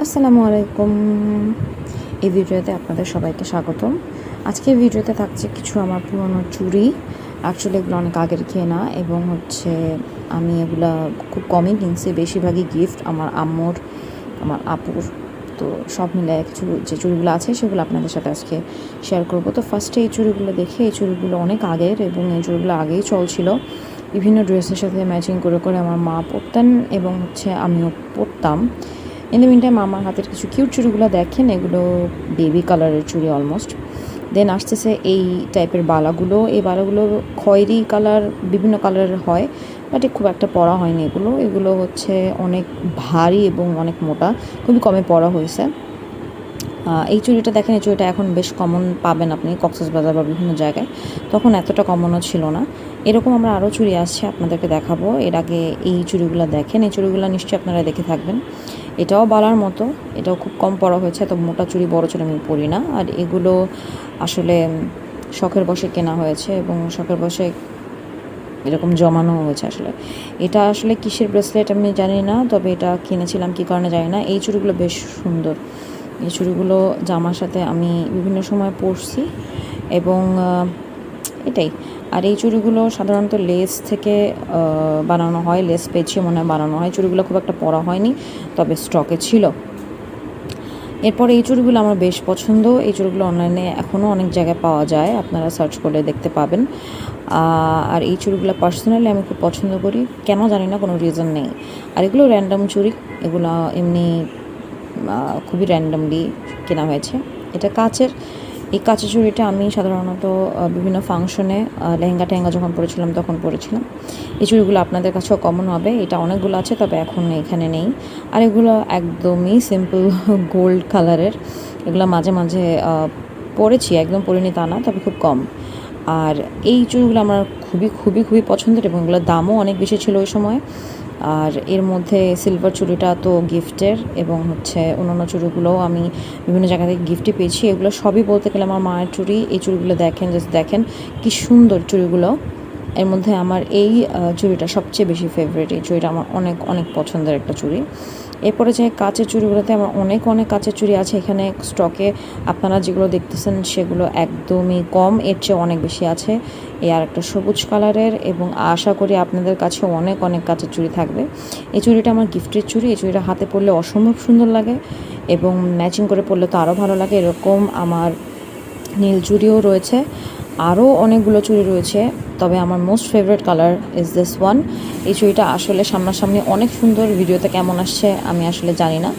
আসসালামু আলাইকুম। এই ভিডিওতে আপনাদের সবাইকে স্বাগতম। আজকে ভিডিওতে থাকছে কিছু আমার পুরনো চুড়ি। অ্যাকচুয়ালি এগুলো অনেক আগের কেনা এবং আমি এগুলা খুব কমই কিনছি। বেশিরভাগই গিফট আমার আম্মুর, আমার আপুর। তো সব মিলে কিছু যে চুড়িগুলো আছে সেগুলো আপনাদের সাথে আজকে শেয়ার করব। তো ফার্স্টে এই চুড়িগুলো দেখে, এই চুড়িগুলো অনেক আগের এবং এই চুড়িগুলো আগেই চলছিল। বিভিন্ন ড্রেসের সাথে ম্যাচিং করে করে আমার মা পরতেন এবং আমিও পরতাম। ইন দ্য মিন টাইম আমার হাতের কিছু কিউট চুড়িগুলো দেখেন, এগুলো বেবি কালারের চুড়ি অলমোস্ট। দেন আসতেছে এই টাইপের বালাগুলো। এই বালাগুলো খয়েরি কালার, বিভিন্ন কালারের হয়, বাট খুব একটা পরা হয়নি। এগুলো অনেক ভারী এবং অনেক মোটা, খুবই কমে পরা হয়েছে। এই চুড়িটা দেখেন, এই চুড়িটা এখন বেশ কমন পাবেন আপনি কক্সবাজার বা বিভিন্ন জায়গায়। তখন এতটা কমনও ছিল না। এরকম আমরা আরও চুড়ি আসছে, আপনাদেরকে দেখাবো। এর আগে এই চুড়িগুলো দেখেন, এই চুড়িগুলো নিশ্চয়ই আপনারা দেখে থাকবেন। এটাও বালার মতো, এটাও খুব কম পরা হয়েছে। এত মোটা চুড়ি, বড় চুড়ি আমি পরি না। আর এগুলো আসলে শখের বশে কেনা হয়েছে এবং শখের বশে এরকম জমানো হয়েছে। এটা আসলে কিসের ব্রেসলেট আমি জানি না, তবে এটা কিনেছিলাম কী কারণে জানি না। এই চুড়িগুলো বেশ সুন্দর। এই চুড়িগুলো জামার সাথে আমি বিভিন্ন সময় পরছি এবং এটাই। আর এই চুড়িগুলো সাধারণত লেস থেকে বানানো হয়, লেস পেঁচিয়ে মনে হয় বানানো হয়। চুড়িগুলো খুব একটা পরা হয়নি, তবে স্টকে ছিল। এরপর এই চুড়িগুলো আমার বেশ পছন্দ। এই চুড়িগুলো অনলাইনে এখনও অনেক জায়গায় পাওয়া যায়, আপনারা সার্চ করে দেখতে পাবেন। আর এই চুড়িগুলো পার্সোনালি আমি খুব পছন্দ করি, কেন জানি না, কোনো রিজন নেই। আর এগুলো র্যান্ডাম চুড়ি, এগুলো এমনি খুবই র্যান্ডামলি কেনা হয়েছে। এটা কাচের। এই কাচের চুড়িটা আমি সাধারণত বিভিন্ন ফাংশনে লেহেঙ্গা টেহেঙ্গা যখন পরেছিলাম তখন পরেছিলাম। এই চুড়িগুলো আপনাদের কাছেও কমন হবে। এটা অনেকগুলো আছে, তবে এখন এখানে নেই। আর এগুলো একদমই সিম্পল গোল্ড কালারের। এগুলো মাঝে মাঝে পরেছি, একদম পরিনি তা না, তবে খুব কম। আর এই চুড়িগুলো আমার খুবই খুবই খুবই পছন্দের এবং এগুলোর দামও অনেক বেশি ছিল ওই সময়। আর এর মধ্যে সিলভার চুড়িটা তো গিফটের এবং অন্যান্য চুড়িগুলোও আমি বিভিন্ন জায়গা থেকে গিফটে পেয়েছি। এগুলো সবই বলতে গেলে আমার মায়ের চুড়ি। এই চুড়িগুলো দেখেন, জাস্ট দেখেন কি সুন্দর চুড়িগুলো। এর মধ্যে আমার এই চুড়িটা সবচেয়ে বেশি ফেভারিট। এই চুড়িটা আমার অনেক অনেক পছন্দের একটা চুড়ি। এরপরে যে কাচের চুড়িগুলোতে আমার অনেক অনেক কাচের চুড়ি আছে এখানে স্টকে। আপনারা যেগুলো দেখতেছেন সেগুলো একদমই কম, এর চেয়ে অনেক বেশি আছে। এই আর একটা সবুজ কালারের, এবং আশা করি আপনাদের কাছে অনেক অনেক কাচের চুড়ি থাকবে। এই চুড়িটা আমার গিফটের চুড়ি। এই চুড়িটা হাতে পরলে অসম্ভব সুন্দর লাগে এবং ম্যাচিং করে পরলে তো আরও ভালো লাগে। এরকম আমার নীল চুড়িও রয়েছে, আরও অনেকগুলো চুড়ি রয়েছে, তবে আমার most favourite colour is this one. এই চুড়িটা আসলে সামনাসামনি অনেক সুন্দর, ভিডিওতে কেমন আসছে আমি আসলে জানি না।